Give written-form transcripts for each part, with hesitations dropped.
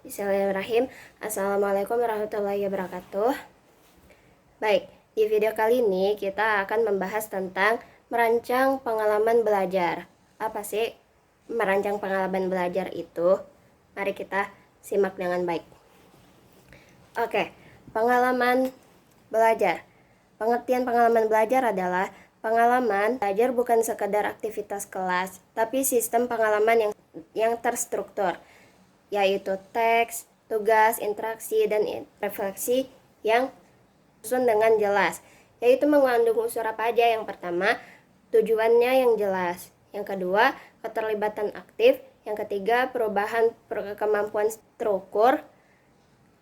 Bismillahirrahmanirrahim. Assalamualaikum warahmatullahi wabarakatuh. Baik, di video kali ini kita akan membahas tentang merancang pengalaman belajar. Apa sih merancang pengalaman belajar itu? Mari kita simak dengan baik. Oke, pengalaman belajar. Pengertian pengalaman belajar adalah pengalaman belajar bukan sekadar aktivitas kelas, tapi sistem pengalaman yang terstruktur, yaitu teks, tugas, interaksi, dan refleksi yang disusun dengan jelas, yaitu mengandung unsur apa aja. Yang pertama, tujuannya yang jelas. Yang kedua, keterlibatan aktif. Yang ketiga, perubahan kemampuan struktur.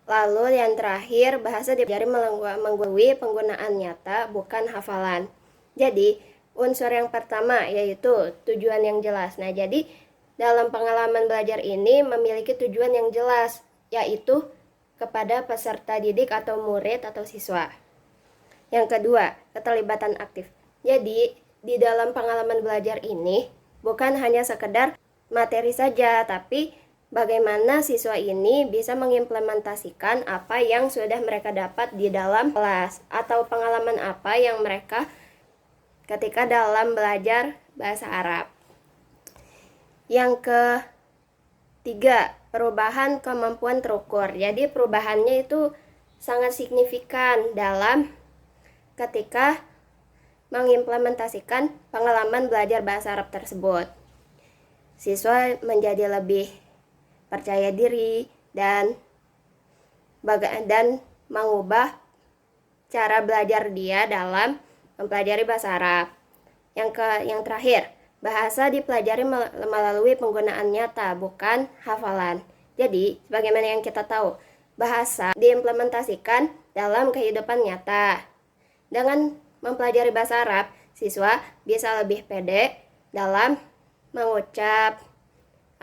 Lalu yang terakhir, bahasa dipelajari melalui penggunaan nyata, bukan hafalan. Jadi, unsur yang pertama yaitu tujuan yang jelas. Nah, jadi dalam pengalaman belajar ini memiliki tujuan yang jelas, yaitu kepada peserta didik atau murid atau siswa. Yang kedua, keterlibatan aktif. Jadi, di dalam pengalaman belajar ini bukan hanya sekedar materi saja, tapi bagaimana siswa ini bisa mengimplementasikan apa yang sudah mereka dapat di dalam kelas, atau pengalaman apa yang mereka ketika dalam belajar bahasa Arab. Yang ketiga, perubahan kemampuan terukur. Jadi perubahannya itu sangat signifikan dalam ketika mengimplementasikan pengalaman belajar bahasa Arab tersebut. Siswa menjadi lebih percaya diri dan mengubah cara belajar dia dalam mempelajari bahasa Arab. Yang terakhir, bahasa dipelajari melalui penggunaan nyata, bukan hafalan. Jadi, sebagaimana yang kita tahu, bahasa diimplementasikan dalam kehidupan nyata. Dengan mempelajari bahasa Arab, siswa bisa lebih pede dalam mengucap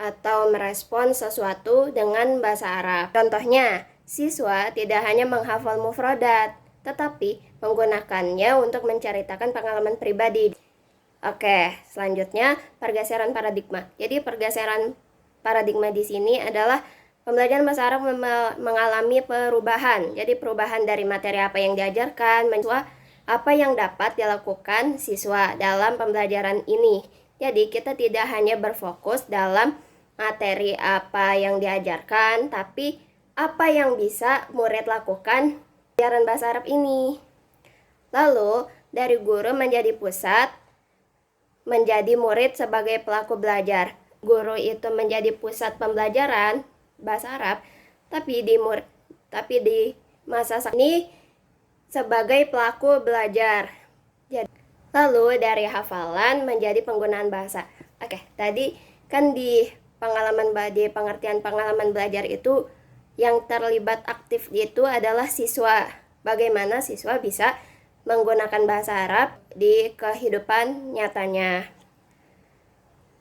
atau merespon sesuatu dengan bahasa Arab. Contohnya, siswa tidak hanya menghafal mufradat, tetapi menggunakannya untuk menceritakan pengalaman pribadi. Oke, selanjutnya pergeseran paradigma. Jadi pergeseran paradigma di sini adalah pembelajaran bahasa Arab mengalami perubahan. Jadi perubahan dari materi apa yang diajarkan, apa yang dapat dilakukan siswa dalam pembelajaran ini. Jadi kita tidak hanya berfokus dalam materi apa yang diajarkan, tapi apa yang bisa murid lakukan pembelajaran bahasa Arab ini. Lalu dari guru menjadi pusat, menjadi murid sebagai pelaku belajar. Guru itu menjadi pusat pembelajaran bahasa Arab, tapi di masa saat ini sebagai pelaku belajar. Lalu dari hafalan menjadi penggunaan bahasa. Oke, tadi kan di pengertian pengalaman belajar itu yang terlibat aktif itu adalah siswa. Bagaimana siswa bisa menggunakan bahasa Arab di kehidupan nyatanya.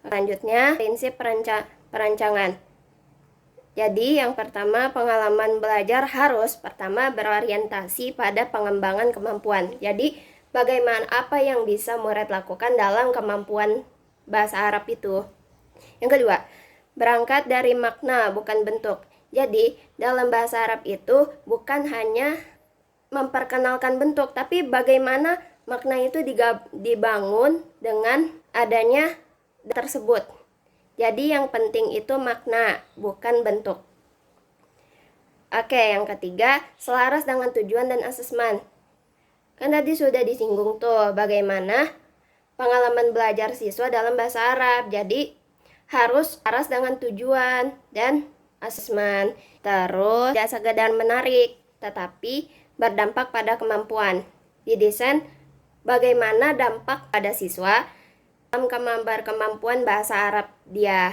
Selanjutnya, prinsip perancangan. Jadi yang pertama, pengalaman belajar harus pertama berorientasi pada pengembangan kemampuan. Jadi bagaimana apa yang bisa murid lakukan dalam kemampuan bahasa Arab itu. Yang kedua, berangkat dari makna bukan bentuk. Jadi dalam bahasa Arab itu bukan hanya memperkenalkan bentuk, tapi bagaimana makna itu dibangun dengan adanya tersebut. Jadi yang penting itu makna, bukan bentuk. Oke, yang ketiga, selaras dengan tujuan dan asesmen. Kan tadi sudah disinggung tuh bagaimana pengalaman belajar siswa dalam bahasa Arab. Jadi harus selaras dengan tujuan dan asesmen. Terus tidak sekedar menarik, tetapi berdampak pada kemampuan. Didesain bagaimana dampak pada siswa dalam kemampuan bahasa Arab dia.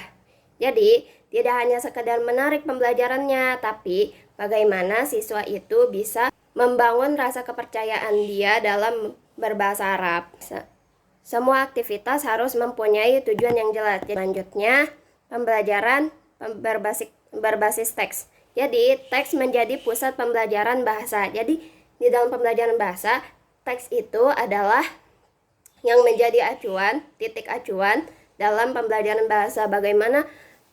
Jadi, tidak hanya sekedar menarik pembelajarannya, tapi bagaimana siswa itu bisa membangun rasa kepercayaan dia dalam berbahasa Arab. Semua aktivitas harus mempunyai tujuan yang jelas. Selanjutnya, pembelajaran berbasis teks. Jadi, teks menjadi pusat pembelajaran bahasa. Jadi, di dalam pembelajaran bahasa, teks itu adalah yang menjadi acuan, titik acuan dalam pembelajaran bahasa. Bagaimana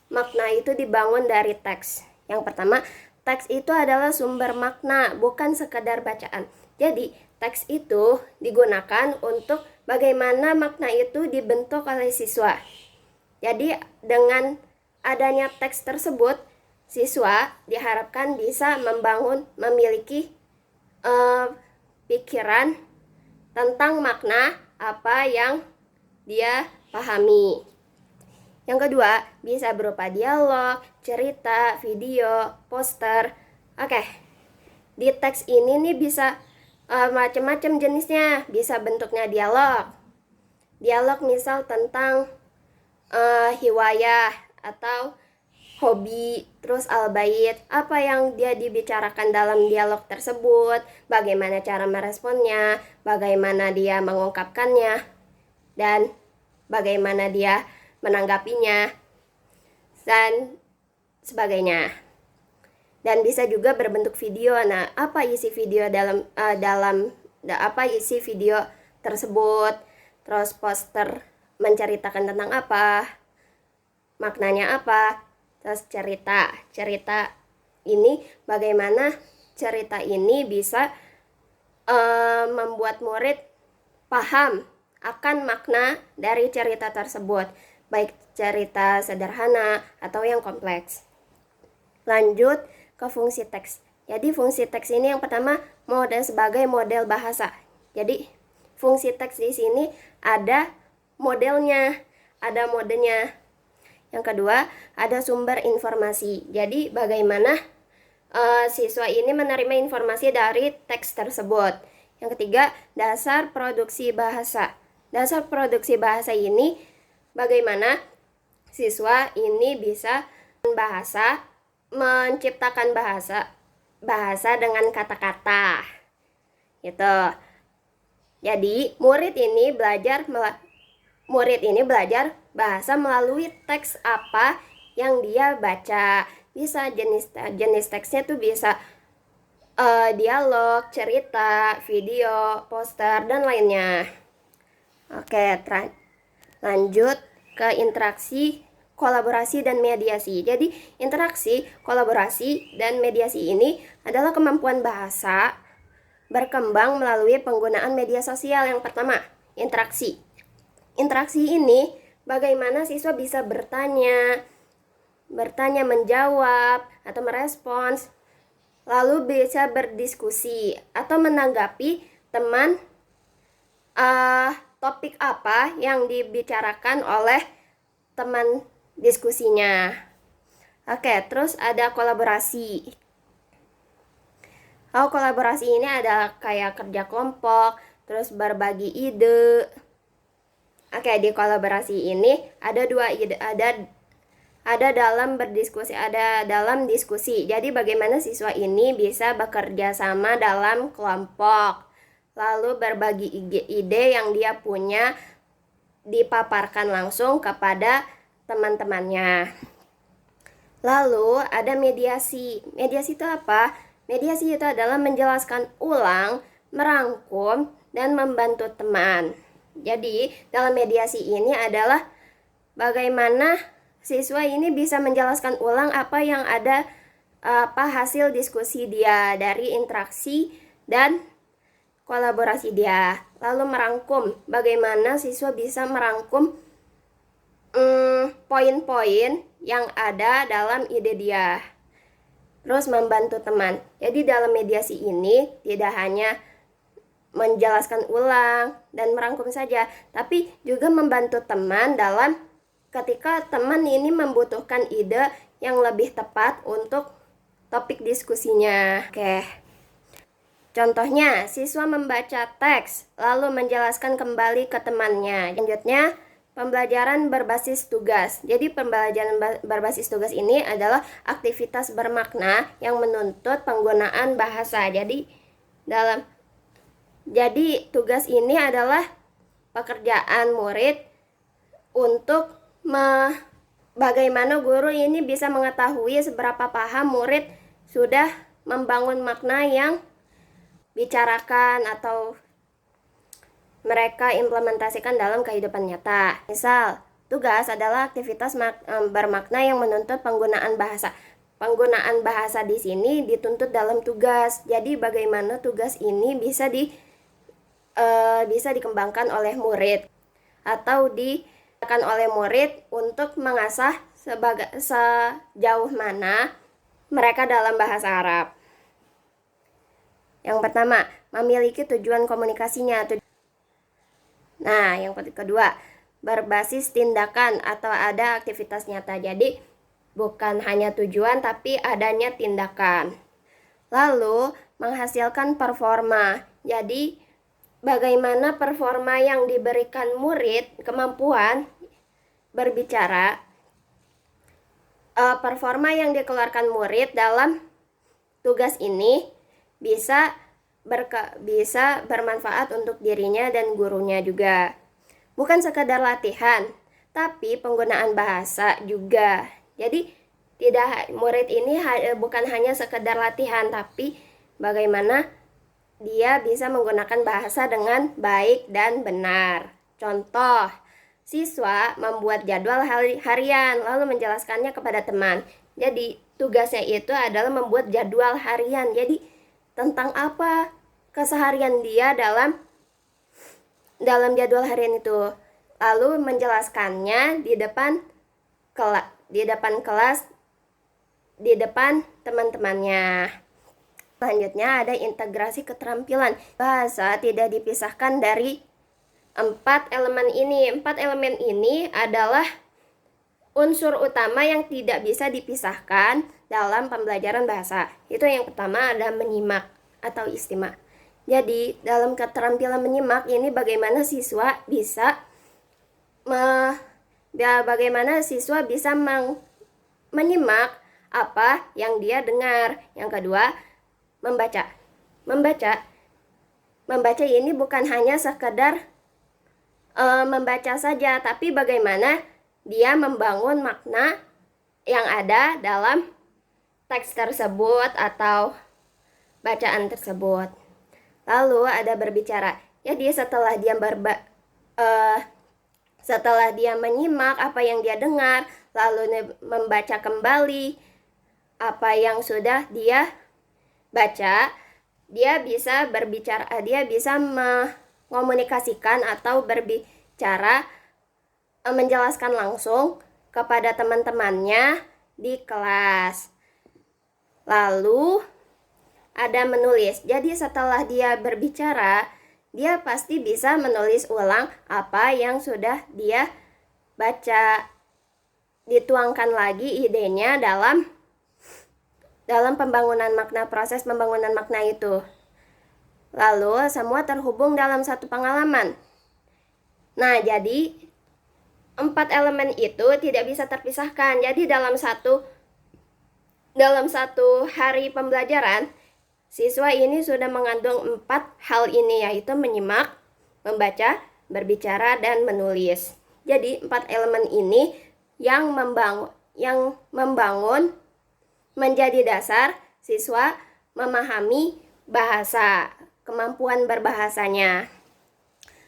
makna itu dibangun dari teks. Yang pertama, teks itu adalah sumber makna, bukan sekedar bacaan. Jadi, teks itu digunakan untuk bagaimana makna itu dibentuk oleh siswa. Jadi, dengan adanya teks tersebut, siswa diharapkan bisa memiliki pikiran tentang makna apa yang dia pahami. Yang kedua, bisa berupa dialog, cerita, video, poster. Oke, di teks ini nih bisa macam-macam jenisnya. Bisa bentuknya dialog. Dialog misal tentang hiwayah atau hobi, terus al-bait, apa yang dia dibicarakan dalam dialog tersebut, bagaimana cara meresponnya, bagaimana dia mengungkapkannya, dan bagaimana dia menanggapinya, dan sebagainya. Dan bisa juga berbentuk video. Nah, apa isi video apa isi video tersebut? Terus poster menceritakan tentang apa? Maknanya apa? Terus cerita ini bagaimana cerita ini bisa membuat murid paham akan makna dari cerita tersebut, baik cerita sederhana atau yang kompleks. Lanjut ke fungsi teks. Jadi fungsi teks ini yang pertama sebagai model bahasa. Jadi fungsi teks di sini ada modelnya, ada modenya. Yang kedua, ada sumber informasi. Jadi bagaimana siswa ini menerima informasi dari teks tersebut. Yang ketiga, dasar produksi bahasa. Dasar produksi bahasa ini bagaimana siswa ini bisa menciptakan bahasa dengan kata-kata. Gitu. Jadi, murid ini belajar bahasa melalui teks apa yang dia baca. Bisa jenis teksnya tuh bisa dialog, cerita, video, poster, dan lainnya. Oke, lanjut ke interaksi, kolaborasi, dan mediasi. Jadi, interaksi, kolaborasi, dan mediasi ini adalah kemampuan bahasa berkembang melalui penggunaan media sosial. Yang pertama, interaksi. Interaksi ini bagaimana siswa bisa bertanya, menjawab, atau merespons, lalu bisa berdiskusi atau menanggapi teman topik apa yang dibicarakan oleh teman diskusinya. Oke, terus ada kolaborasi. Kolaborasi ini ada kayak kerja kelompok, terus berbagi ide. Oke, di kolaborasi ini ada dua ide, ada dalam berdiskusi, ada dalam diskusi. Jadi bagaimana siswa ini bisa bekerja sama dalam kelompok, lalu berbagi ide yang dia punya dipaparkan langsung kepada teman-temannya. Lalu ada mediasi. Mediasi itu apa? Mediasi itu adalah menjelaskan ulang, merangkum, dan membantu teman. Jadi dalam mediasi ini adalah bagaimana siswa ini bisa menjelaskan ulang apa yang ada, hasil diskusi dia dari interaksi dan kolaborasi dia. Lalu merangkum, bagaimana siswa bisa merangkum poin-poin yang ada dalam ide dia. Terus membantu teman. Jadi dalam mediasi ini tidak hanya menjelaskan ulang dan merangkum saja, tapi juga membantu teman dalam ketika teman ini membutuhkan ide yang lebih tepat untuk topik diskusinya. Oke. Contohnya, siswa membaca teks lalu menjelaskan kembali ke temannya. Selanjutnya, pembelajaran berbasis tugas. Jadi pembelajaran berbasis tugas ini adalah aktivitas bermakna yang menuntut penggunaan bahasa. Jadi tugas ini adalah pekerjaan murid untuk bagaimana guru ini bisa mengetahui seberapa paham murid sudah membangun makna yang bicarakan atau mereka implementasikan dalam kehidupan nyata. Misal, tugas adalah aktivitas bermakna yang menuntut penggunaan bahasa. penggunaan bahasa di sini dituntut dalam tugas. Jadi bagaimana tugas ini bisa dikembangkan oleh murid atau dikembangkan oleh murid untuk mengasah sejauh mana mereka dalam bahasa Arab. Yang pertama, memiliki tujuan komunikasinya. Nah, yang kedua, berbasis tindakan atau ada aktivitas nyata. Jadi, bukan hanya tujuan tapi adanya tindakan. Lalu, menghasilkan performa. Jadi, bagaimana performa yang diberikan murid, kemampuan berbicara, performa yang dikeluarkan murid dalam tugas ini bisa bermanfaat untuk dirinya dan gurunya juga. Bukan sekadar latihan, tapi penggunaan bahasa juga. Jadi murid ini bukan hanya sekedar latihan, tapi bagaimana dia bisa menggunakan bahasa dengan baik dan benar. Contoh, siswa membuat jadwal harian lalu menjelaskannya kepada teman. Jadi tugasnya itu adalah membuat jadwal harian. Jadi tentang apa keseharian dia dalam jadwal harian itu, lalu menjelaskannya di depan kelas, di depan teman-temannya. Selanjutnya ada integrasi keterampilan. Bahasa tidak dipisahkan dari 4 elemen ini. 4 elemen ini adalah unsur utama yang tidak bisa dipisahkan dalam pembelajaran bahasa. Itu yang pertama ada menyimak atau istima. Jadi dalam keterampilan menyimak ini bagaimana siswa bisa menyimak apa yang dia dengar. Yang kedua, membaca. Membaca ini bukan hanya sekedar membaca saja, tapi bagaimana dia membangun makna yang ada dalam teks tersebut atau bacaan tersebut. Lalu ada berbicara. Jadi setelah dia menyimak apa yang dia dengar, lalu membaca kembali apa yang sudah dia baca, dia bisa berbicara, dia bisa mengomunikasikan atau berbicara, menjelaskan langsung kepada teman-temannya di kelas. Lalu ada menulis. Jadi setelah dia berbicara, dia pasti bisa menulis ulang apa yang sudah dia baca. Dituangkan lagi idenya dalam pembangunan makna, proses pembangunan makna itu. Lalu semua terhubung dalam satu pengalaman. Nah, jadi 4 elemen itu tidak bisa terpisahkan. Jadi dalam satu hari pembelajaran, siswa ini sudah mengandung 4 hal ini, yaitu menyimak, membaca, berbicara, dan menulis. Jadi 4 elemen ini yang membangun menjadi dasar siswa memahami bahasa, kemampuan berbahasanya.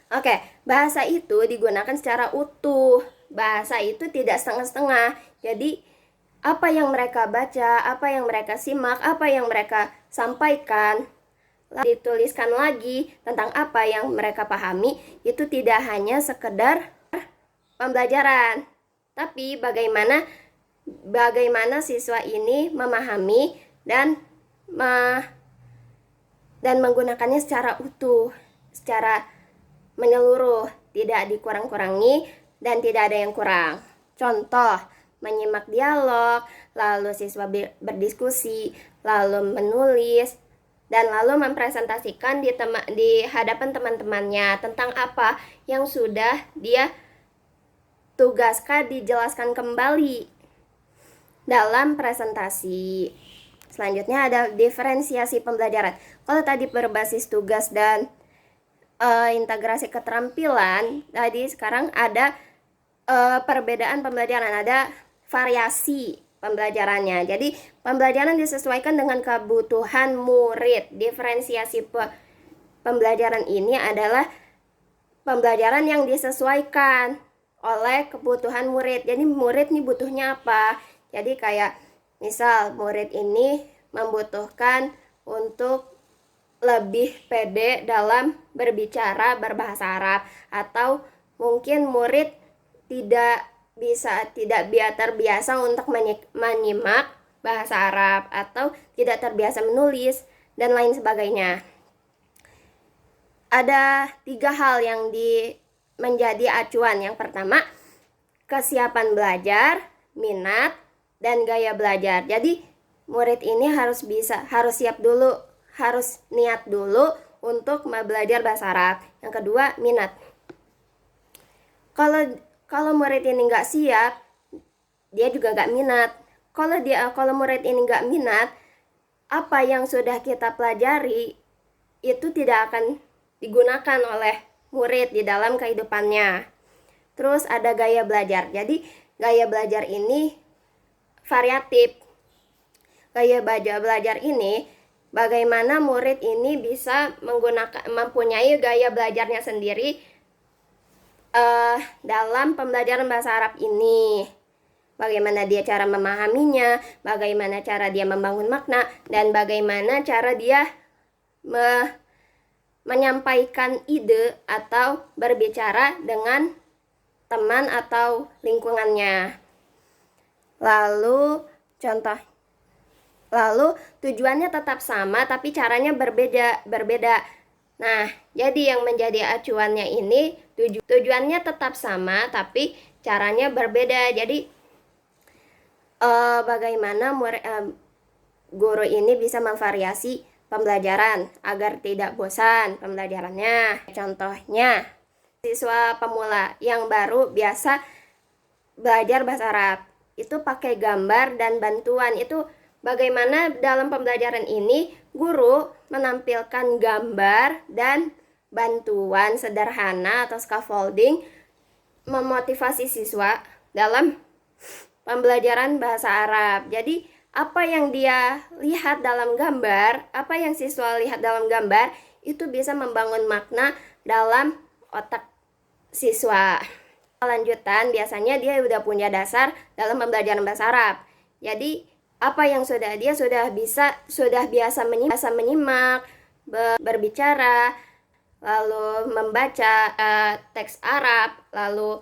Oke, bahasa itu digunakan secara utuh. Bahasa itu tidak setengah-setengah. Jadi apa yang mereka baca, apa yang mereka simak, apa yang mereka sampaikan, lalu dituliskan lagi tentang apa yang mereka pahami. Itu tidak hanya sekedar pembelajaran, tapi bagaimana siswa ini memahami dan menggunakannya secara utuh, secara menyeluruh, tidak dikurang-kurangi dan tidak ada yang kurang. Contoh, menyimak dialog, lalu siswa berdiskusi, lalu menulis, dan lalu mempresentasikan di hadapan teman-temannya tentang apa yang sudah dia tugaskan, dijelaskan kembali dalam presentasi. Selanjutnya ada diferensiasi pembelajaran. Kalau tadi berbasis tugas dan integrasi keterampilan, tadi sekarang ada perbedaan pembelajaran, ada variasi pembelajarannya. Jadi pembelajaran disesuaikan dengan kebutuhan murid. Diferensiasi pembelajaran ini adalah pembelajaran yang disesuaikan oleh kebutuhan murid. Jadi murid nih butuhnya apa? Jadi kayak Misal murid ini membutuhkan untuk lebih pede dalam berbicara berbahasa Arab, atau mungkin murid tidak terbiasa untuk menyimak bahasa Arab, atau tidak terbiasa menulis dan lain sebagainya. Ada 3 hal yang menjadi acuan. Yang pertama, kesiapan belajar, minat, dan gaya belajar. Jadi murid ini harus siap dulu, harus niat dulu untuk belajar bahasa Arab. Yang kedua, minat. Kalau murid ini nggak siap, dia juga nggak minat. Kalau murid ini nggak minat, apa yang sudah kita pelajari itu tidak akan digunakan oleh murid di dalam kehidupannya. Terus ada gaya belajar. Jadi gaya belajar ini variatif. Gaya belajar ini bagaimana murid ini bisa mempunyai gaya belajarnya sendiri dalam pembelajaran bahasa Arab ini. Bagaimana dia cara memahaminya, bagaimana cara dia membangun makna, dan bagaimana cara dia menyampaikan ide atau berbicara dengan teman atau lingkungannya. Lalu tujuannya tetap sama tapi caranya berbeda. Nah, jadi yang menjadi acuannya ini tujuannya tetap sama tapi caranya berbeda. Jadi bagaimana guru ini bisa memvariasi pembelajaran agar tidak bosan pembelajarannya. Contohnya, siswa pemula yang baru biasa belajar bahasa Arab itu pakai gambar dan bantuan. Itu bagaimana dalam pembelajaran ini guru menampilkan gambar dan bantuan sederhana atau scaffolding memotivasi siswa dalam pembelajaran bahasa Arab. Jadi apa yang dia lihat dalam gambar, apa yang siswa lihat dalam gambar itu bisa membangun makna dalam otak siswa. Lanjutan biasanya dia udah punya dasar dalam pembelajaran bahasa Arab. Jadi apa yang dia sudah biasa menyimak, berbicara, lalu membaca teks Arab, lalu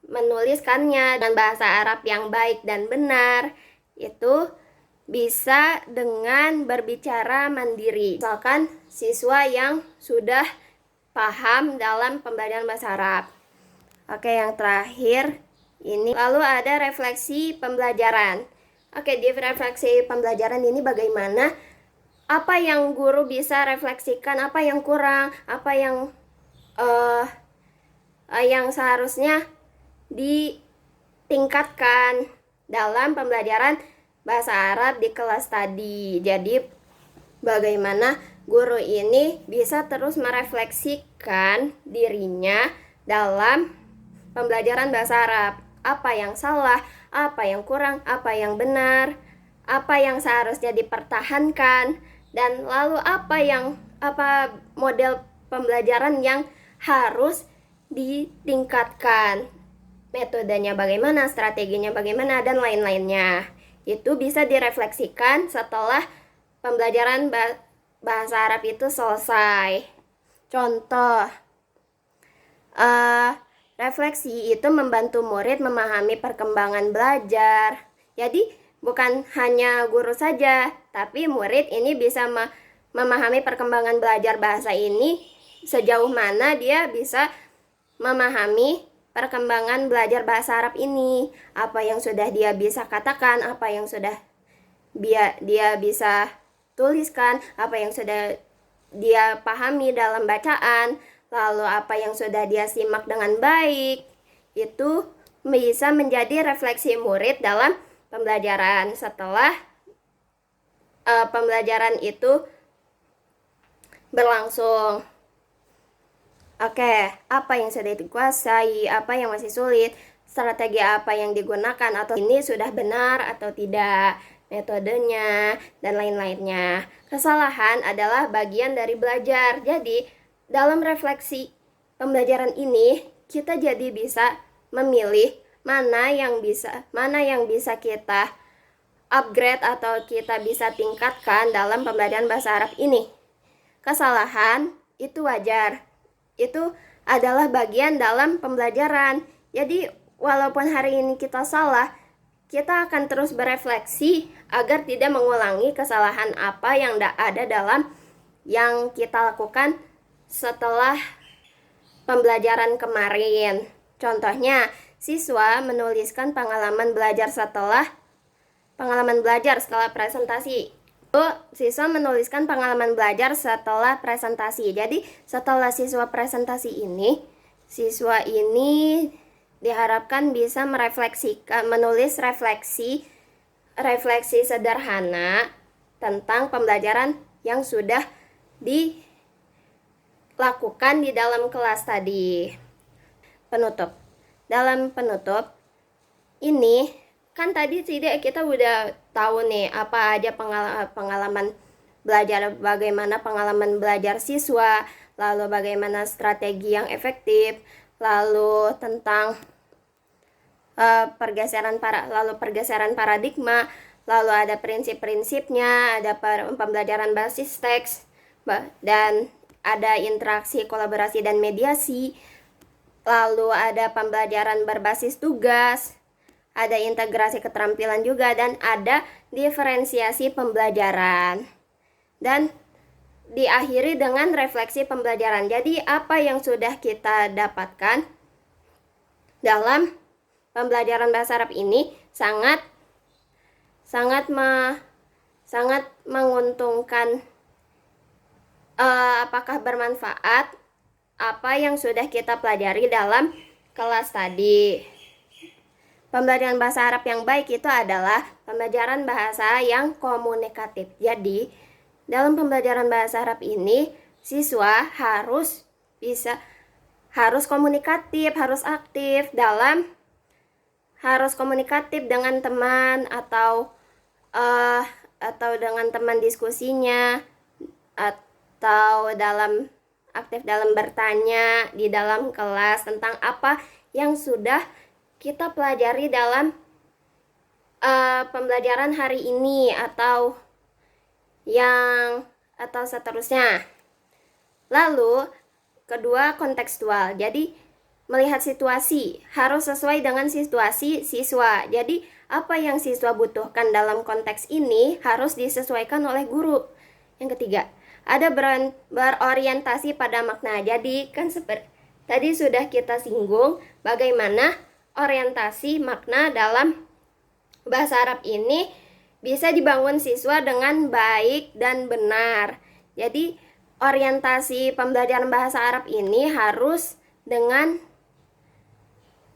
menuliskannya dengan bahasa Arab yang baik dan benar. Itu bisa dengan berbicara mandiri. Misalkan siswa yang sudah paham dalam pembelajaran bahasa Arab. Oke, yang terakhir ini lalu ada refleksi pembelajaran. Oke, di refleksi pembelajaran ini bagaimana apa yang guru bisa refleksikan, apa yang kurang, apa yang seharusnya ditingkatkan dalam pembelajaran bahasa Arab di kelas tadi. Jadi bagaimana guru ini bisa terus merefleksikan dirinya dalam pembelajaran bahasa Arab. Apa yang salah, apa yang kurang, apa yang benar, apa yang seharusnya dipertahankan, dan lalu apa model pembelajaran yang harus ditingkatkan. Metodenya bagaimana, strateginya bagaimana, dan lain-lainnya. Itu bisa direfleksikan setelah pembelajaran bahasa Arab itu selesai. Contoh, refleksi itu membantu murid memahami perkembangan belajar. Jadi bukan hanya guru saja, tapi murid ini bisa memahami perkembangan belajar bahasa ini sejauh mana dia bisa memahami perkembangan belajar bahasa Arab ini. Apa yang sudah dia bisa katakan, apa yang sudah dia bisa tuliskan, apa yang sudah dia pahami dalam bacaan, lalu apa yang sudah dia simak dengan baik. Itu bisa menjadi refleksi murid dalam pembelajaran setelah pembelajaran itu berlangsung. Oke, apa yang sudah dikuasai, apa yang masih sulit, strategi apa yang digunakan, atau ini sudah benar atau tidak, metodenya, dan lain-lainnya. Kesalahan adalah bagian dari belajar. Jadi, dalam refleksi pembelajaran ini, kita jadi bisa memilih mana yang bisa kita upgrade atau kita bisa tingkatkan dalam pembelajaran bahasa Arab ini. Kesalahan itu wajar. Itu adalah bagian dalam pembelajaran. Jadi, walaupun hari ini kita salah, kita akan terus berefleksi agar tidak mengulangi kesalahan apa yang ada dalam yang kita lakukan setelah pembelajaran kemarin. Contohnya, siswa menuliskan pengalaman belajar skala presentasi. Siswa menuliskan pengalaman belajar setelah presentasi. Jadi, setelah siswa presentasi ini, siswa ini diharapkan bisa menulis refleksi sederhana tentang pembelajaran yang sudah dilakukan di dalam kelas tadi. Penutup. Dalam penutup ini kan tadi tidak kita udah tahu nih apa aja pengalaman belajar, bagaimana pengalaman belajar siswa, lalu bagaimana strategi yang efektif, lalu tentang pergeseran paradigma, lalu ada prinsip-prinsipnya, ada pembelajaran basis teks, dan ada interaksi, kolaborasi, dan mediasi, lalu ada pembelajaran berbasis tugas, ada integrasi keterampilan juga, dan ada diferensiasi pembelajaran. Dan diakhiri dengan refleksi pembelajaran. Jadi apa yang sudah kita dapatkan dalam pembelajaran bahasa Arab ini sangat menguntungkan. Apakah bermanfaat apa yang sudah kita pelajari dalam kelas tadi? Pembelajaran bahasa Arab yang baik itu adalah pembelajaran bahasa yang komunikatif. Jadi, dalam pembelajaran bahasa Arab ini, siswa harus komunikatif, harus aktif harus komunikatif dengan teman atau dengan teman diskusinya, atau aktif dalam bertanya di dalam kelas tentang apa yang sudah kita pelajari dalam pembelajaran hari ini atau seterusnya. Lalu kedua, kontekstual. Jadi melihat situasi harus sesuai dengan situasi siswa. Jadi apa yang siswa butuhkan dalam konteks ini harus disesuaikan oleh guru. Yang ketiga, ada berorientasi pada makna. Jadi kan seperti tadi sudah kita singgung bagaimana orientasi makna dalam bahasa Arab ini bisa dibangun siswa dengan baik dan benar. Jadi orientasi pembelajaran bahasa Arab ini harus dengan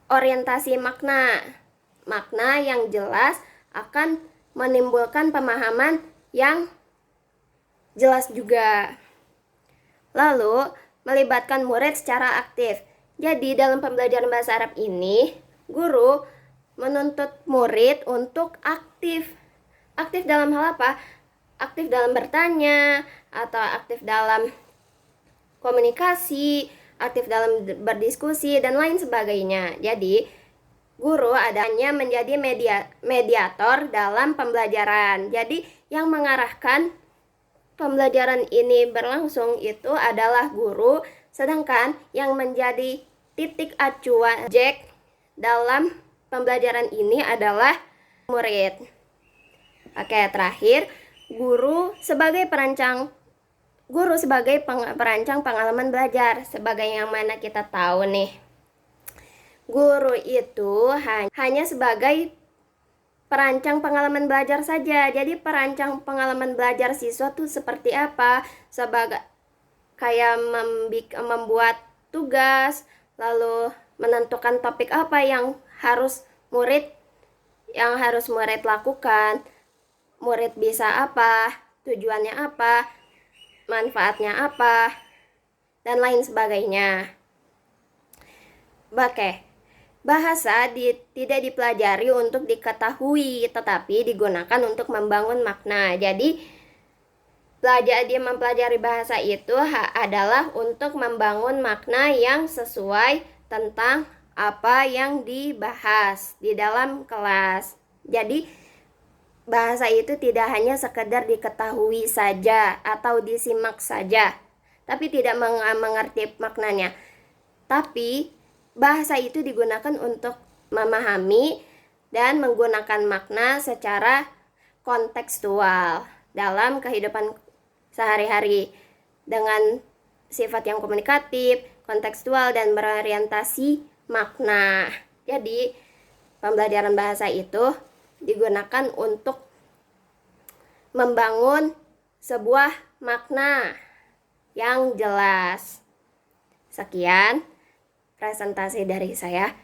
orientasi makna yang jelas akan menimbulkan pemahaman yang jelas juga. Lalu melibatkan murid secara aktif. Jadi dalam pembelajaran bahasa Arab ini, guru menuntut murid untuk aktif. Aktif dalam hal apa? Aktif dalam bertanya, atau aktif dalam komunikasi, aktif dalam berdiskusi, dan lain sebagainya. Jadi, guru adanya menjadi mediator dalam pembelajaran. Jadi, yang mengarahkan pembelajaran ini berlangsung itu adalah guru, sedangkan yang menjadi titik acuan dalam pembelajaran ini adalah murid. Oke, terakhir, guru sebagai perancang pengalaman belajar. Sebagai yang mana kita tahu nih, guru itu hanya sebagai perancang pengalaman belajar saja. Jadi perancang pengalaman belajar siswa tuh seperti apa? Sebagai kayak membuat tugas, lalu menentukan topik apa yang harus murid lakukan, murid bisa apa, tujuannya apa, manfaatnya apa, dan lain sebagainya. Oke, bahasa tidak dipelajari untuk diketahui, tetapi digunakan untuk membangun makna. Jadi dia mempelajari bahasa itu adalah untuk membangun makna yang sesuai tentang apa yang dibahas di dalam kelas. Jadi bahasa itu tidak hanya sekedar diketahui saja atau disimak saja, tapi tidak mengerti maknanya. Tapi bahasa itu digunakan untuk memahami dan menggunakan makna secara kontekstual dalam kehidupan sehari-hari dengan sifat yang komunikatif, kontekstual, dan berorientasi makna. Jadi, pembelajaran bahasa itu digunakan untuk membangun sebuah makna yang jelas. Sekian presentasi dari saya.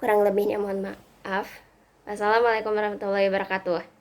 Kurang lebihnya mohon maaf. Wassalamualaikum warahmatullahi wabarakatuh.